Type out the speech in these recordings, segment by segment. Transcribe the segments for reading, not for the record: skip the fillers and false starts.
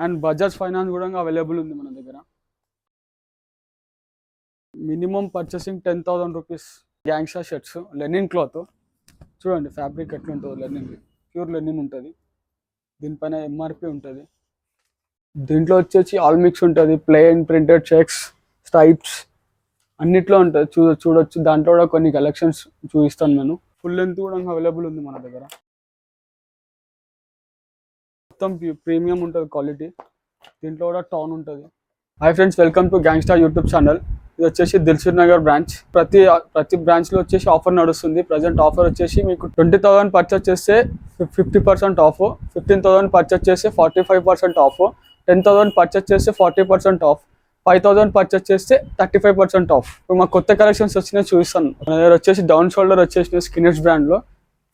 And Bajaj finance కూడా available ఉంది మన దగ్గర. Minimum purchasing 10,000 rupees. గ్యాంగ్షా షర్ట్స్ లెనిన్ క్లాత్ చూడండి, ఫ్యాబ్రిక్ ఎట్లా ఉంటుందో, లెనిన్ ప్యూర్ లెనిన్ ఉంటుంది. దీనిపైన ఎంఆర్పి ఉంటుంది. దీంట్లో వచ్చేసి ఆల్ మిక్స్ ఉంటుంది, ప్లెయిన్, ప్రింటెడ్, చెక్స్, స్ట్రైప్స్ అన్నిట్లో ఉంటుంది. చూడొచ్చు. దాంట్లో కూడా కొన్ని కలెక్షన్స్ చూపిస్తాను నేను. ఫుల్ లెంత్ కూడా అవైలబుల్ ఉంది మన దగ్గర. మొత్తం ప్రీమియం ఉంటుంది క్వాలిటీ. దీంట్లో కూడా టౌన్ ఉంటుంది. Hi friends, welcome to gangster YouTube channel. ఇది వచ్చేసి దిల్సుఖ్ నగర్ బ్రాంచ్. ప్రతి బ్రాంచ్లో వచ్చేసి ఆఫర్ నడుస్తుంది. ప్రజెంట్ ఆఫర్ వచ్చేసి మీకు 20,000 పర్చేస్ చేస్తే 50% ఆఫ్, 15,000 పర్చేస్ చేస్తే 45% ఆఫ్, 10,000 పర్చేస్ చేస్తే 40% ఆఫ్, 5,000 పర్చేస్ చేస్తే 35% ఆఫ్. ఇప్పుడు మా కొత్త కలెక్షన్స్ వచ్చినాయి చూపిస్తాను. మన దగ్గర వచ్చేసి డౌన్ షోల్డర్ వచ్చేసి స్కిన్నెట్స్ బ్రాండ్లో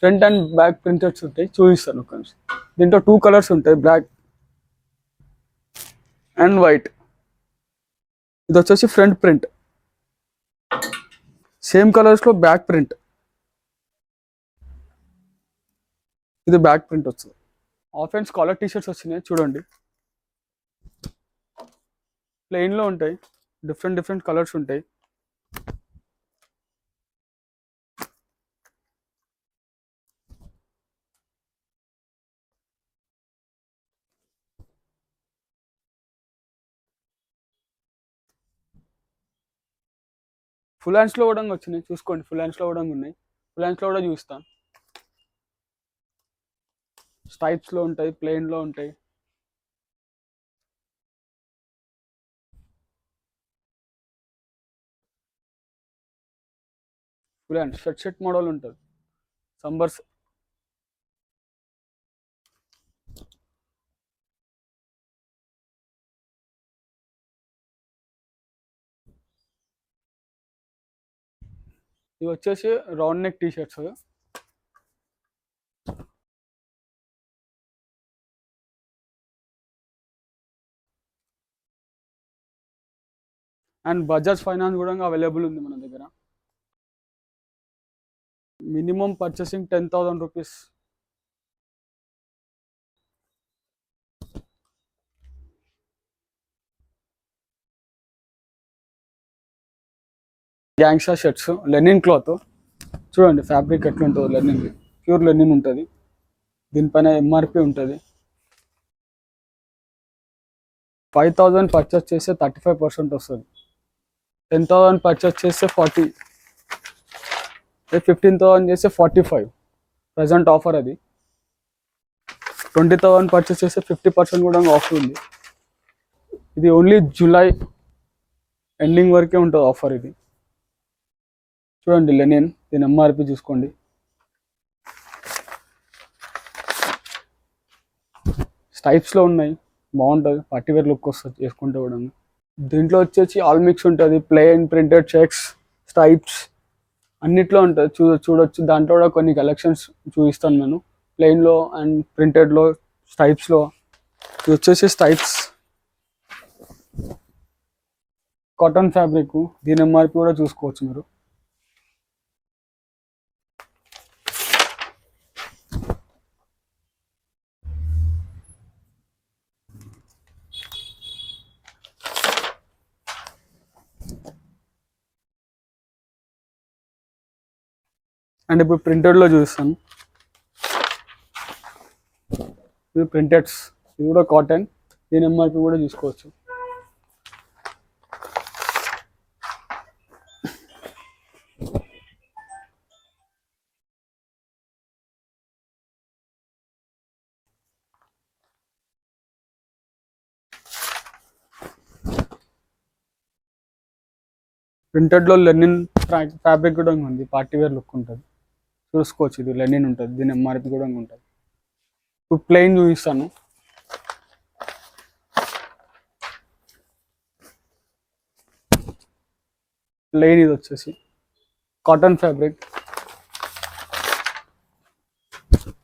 ఫ్రంట్ అండ్ బ్యాక్ ప్రింటెడ్స్ ఉంటాయి, చూపిస్తాను ఒక నిమిషం. దీంట్లో 2 కలర్స్ ఉంటాయి, బ్లాక్ అండ్ వైట్. ఇది వచ్చేసి ఫ్రంట్ ప్రింట్, సేమ్ కలర్స్లో బ్యాక్ ప్రింట్. ఇది బ్యాక్ ప్రింట్ వస్తుంది. ఆఫ్ అండ్ కాలర్ టీషర్ట్స్ వచ్చినాయి చూడండి. ప్లెయిన్లో ఉంటాయి, డిఫరెంట్ కలర్స్ ఉంటాయి. ఫుల్ హ్యాండ్స్లో కూడా వచ్చినాయి, చూసుకోండి. ఫుల్ హ్యాండ్స్లో కూడా ఉన్నాయి. ఫుల్ హ్యాండ్స్లో కూడా చూస్తాను. స్ట్రైప్స్లో ఉంటాయి, ప్లెయిన్లో ఉంటాయి. ఫుల్ హ్యాండ్ షర్ట్ మోడల్ ఉంటుంది. సంబర్స్ ఇవి వచ్చేసి round neck T shirts. And Bajaj finance కూడా అవైలబుల్ ఉంది మన దగ్గర. Minimum purchasing 10,000 rupees. గ్యాంగ్షా షర్ట్స్ లెనిన్ క్లాత్ చూడండి, ఫ్యాబ్రిక్ ఎట్లా ఉంటుందో, లెనిన్ ప్యూర్ లెనిన్ ఉంటుంది. దీనిపైన ఎంఆర్పి ఉంటుంది. 5,000 పర్చేస్ చేస్తే 35% వస్తుంది. 10,000 పర్చేస్ చేస్తే 40, 15,000 చేస్తే 45. ప్రజెంట్ ఆఫర్ అది. 20,000 పర్చేస్ చేస్తే 50% కూడా ఆఫర్ ఉంది. ఇది ఓన్లీ జూలై ఎండింగ్ వరకే ఉంటుంది ఆఫర్ ఇది. చూడండి లెనిన్, దీని ఎంఆర్పి చూసుకోండి. స్టైప్స్లో ఉన్నాయి, బాగుంటుంది. పార్టీవేర్ లుక్ వస్తుంది వేసుకుంటే కూడా. దీంట్లో వచ్చేసి ఆల్ మిక్స్ ఉంటుంది, ప్లెయిన్, ప్రింటెడ్, చెక్స్, స్ట్రైప్స్ అన్నిట్లో ఉంటుంది. చూడొచ్చు. దాంట్లో కూడా కొన్ని కలెక్షన్స్ చూపిస్తాను నేను. ప్లెయిన్లో అండ్ ప్రింటెడ్లో, స్ట్రైప్స్లో. ఇది వచ్చేసి స్ట్రైప్స్ కాటన్ ఫ్యాబ్రిక్. దీని ఎంఆర్పి కూడా చూసుకోవచ్చు మీరు. అండ్ ఇప్పుడు ప్రింటెడ్లో చూస్తాను. ఇది ప్రింటెడ్స్, ఇది కూడా కాటన్. దీని ఎంఆర్పి కూడా చూసుకోవచ్చు. ప్రింటెడ్లో లెనిన్ ఫ్యాబ్రిక్ కూడా ఉంది, పార్టీవేర్ లుక్ ఉంటుంది, చూసుకోవచ్చు. ఇది లెనిన్ ఉంటుంది, దీని ఎంఆర్పి కూడా ఉంటుంది. ఇప్పుడు ప్లెయిన్ చూపిస్తాను. ప్లెయిన్ ఇది వచ్చేసి కాటన్ ఫ్యాబ్రిక్.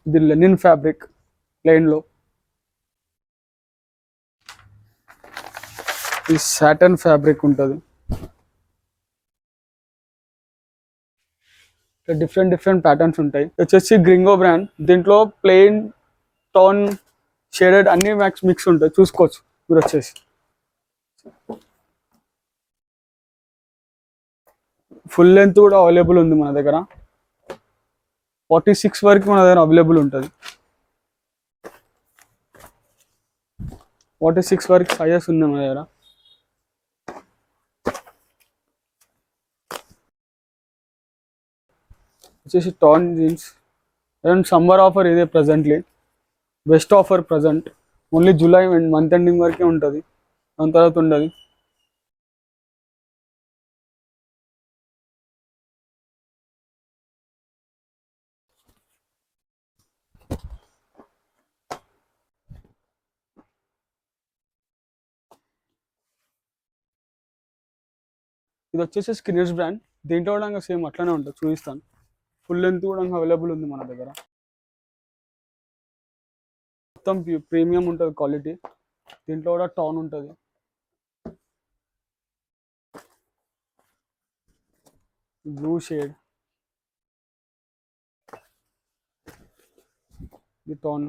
ఇది లెనిన్ ఫ్యాబ్రిక్ ప్లెయిన్లో. ఇది సాటన్ ఫ్యాబ్రిక్ ఉంటుంది. డిఫరెంట్ ప్యాటర్న్స్ ఉంటాయి. వచ్చేసి గ్రింగో బ్రాండ్. దీంట్లో ప్లెయిన్, టోన్, షేడెడ్ అన్ని మిక్స్ ఉంటాయి, చూసుకోవచ్చు మీరు వచ్చేసి. ఫుల్ లెంత్ కూడా అవైలబుల్ ఉంది మన దగ్గర, 46 వరకు మన దగ్గర అవైలబుల్ ఉంటుంది. 46 వరకు సైజెస్ ఉంది మన దగ్గర. వచ్చేసి tan jeans and summer offer ఇదే presently, best offer present. Only July month ending వరకే ఉంటుంది, దాని తర్వాత ఉండదు. ఇది వచ్చేసి స్కిన్నర్స్ బ్రాండ్, దీంట్లో కూడా సేమ్ అట్లనే ఉంటుంది, చూపిస్తాను. ఫుల్ లెంత్ కూడా అవైలబుల్ ఉంది మన దగ్గర. మొత్తం ప్రీమియం ఉంటుంది క్వాలిటీ, దీంట్లో కూడా టాన్ ఉంటుంది. బ్లూ షేడ్ ఇది టాన్.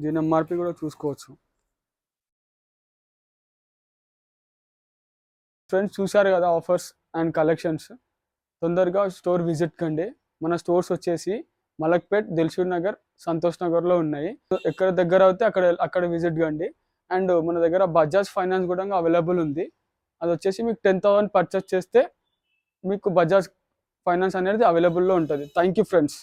దీని ఎంఆర్పి కూడా చూసుకోవచ్చు. ఫ్రెండ్స్ చూసారు కదా ఆఫర్స్ అండ్ కలెక్షన్స్, తొందరగా స్టోర్ విజిట్ కండి. మన స్టోర్స్ వచ్చేసి మలక్పేట్, దిల్షుక్ నగర్, సంతోష్ నగర్లో ఉన్నాయి. ఎక్కడ దగ్గర అయితే అక్కడ విజిట్ కండి. అండ్ మన దగ్గర బజాజ్ ఫైనాన్స్ కూడా అవైలబుల్ ఉంది. అది వచ్చేసి మీకు 10,000 పర్చేస్ చేస్తే మీకు బజాజ్ ఫైనాన్స్ అనేది అవైలబుల్లో ఉంటుంది. Thank you friends.